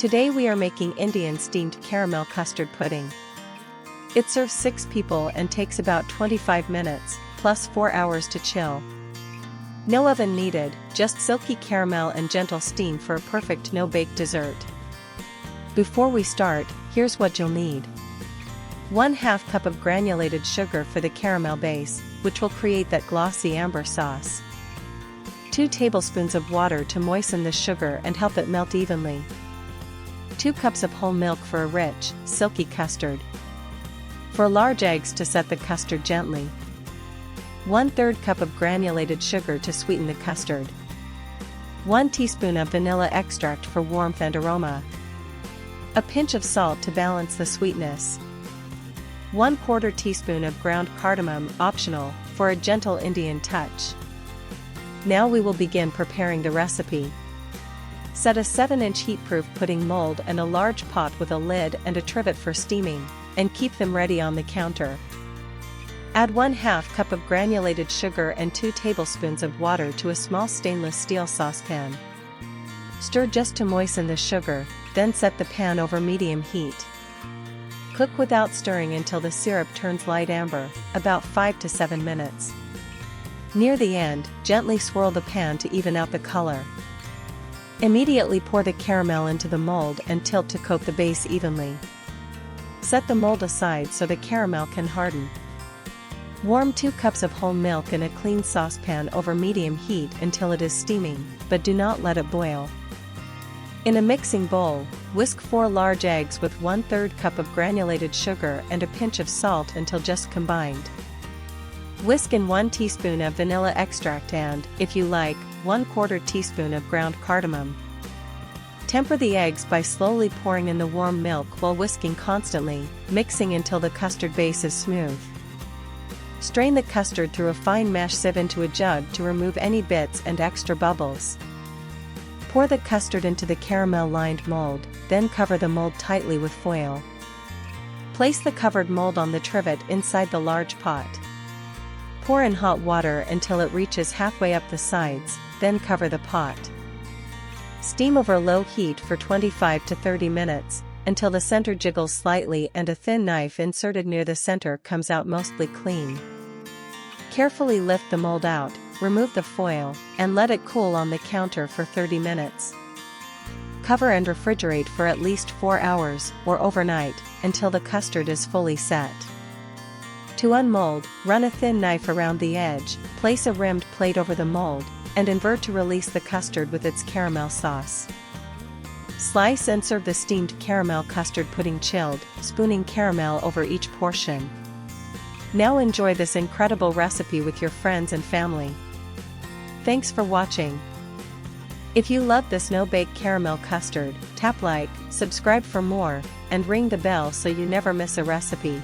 Today we are making Indian steamed caramel custard pudding. It serves 6 people and takes about 25 minutes, plus 4 hours to chill. No oven needed, just silky caramel and gentle steam for a perfect no-bake dessert. Before we start, here's what you'll need. 1/2 cup of granulated sugar for the caramel base, which will create that glossy amber sauce. 2 tablespoons of water to moisten the sugar and help it melt evenly. 2 cups of whole milk for a rich, silky custard. 4 large eggs to set the custard gently. 1/3 cup of granulated sugar to sweeten the custard. 1 teaspoon of vanilla extract for warmth and aroma. A pinch of salt to balance the sweetness. 1/4 teaspoon of ground cardamom, optional, for a gentle Indian touch. Now we will begin preparing the recipe. Set a 7-inch heat-proof pudding mold and a large pot with a lid and a trivet for steaming, and keep them ready on the counter. Add 1/2 cup of granulated sugar and 2 tablespoons of water to a small stainless steel saucepan. Stir just to moisten the sugar, then set the pan over medium heat. Cook without stirring until the syrup turns light amber, about 5 to 7 minutes. Near the end, gently swirl the pan to even out the color. Immediately pour the caramel into the mold and tilt to coat the base evenly. Set the mold aside so the caramel can harden. Warm 2 cups of whole milk in a clean saucepan over medium heat until it is steaming, but do not let it boil. In a mixing bowl, whisk 4 large eggs with 1/3 cup of granulated sugar and a pinch of salt until just combined. Whisk in 1 teaspoon of vanilla extract and, if you like, 1/4 teaspoon of ground cardamom. Temper the eggs by slowly pouring in the warm milk while whisking constantly, mixing until the custard base is smooth. Strain the custard through a fine mesh sieve into a jug to remove any bits and extra bubbles. Pour the custard into the caramel-lined mold, then cover the mold tightly with foil. Place the covered mold on the trivet inside the large pot. Pour in hot water until it reaches halfway up the sides, then cover the pot. Steam over low heat for 25 to 30 minutes, until the center jiggles slightly and a thin knife inserted near the center comes out mostly clean. Carefully lift the mold out, remove the foil, and let it cool on the counter for 30 minutes. Cover and refrigerate for at least 4 hours, or overnight, until the custard is fully set. To unmold, run a thin knife around the edge, place a rimmed plate over the mold, and invert to release the custard with its caramel sauce. Slice and serve the steamed caramel custard pudding chilled, spooning caramel over each portion. Now enjoy this incredible recipe with your friends and family. Thanks for watching. If you love this no-bake caramel custard, tap like, subscribe for more, and ring the bell so you never miss a recipe.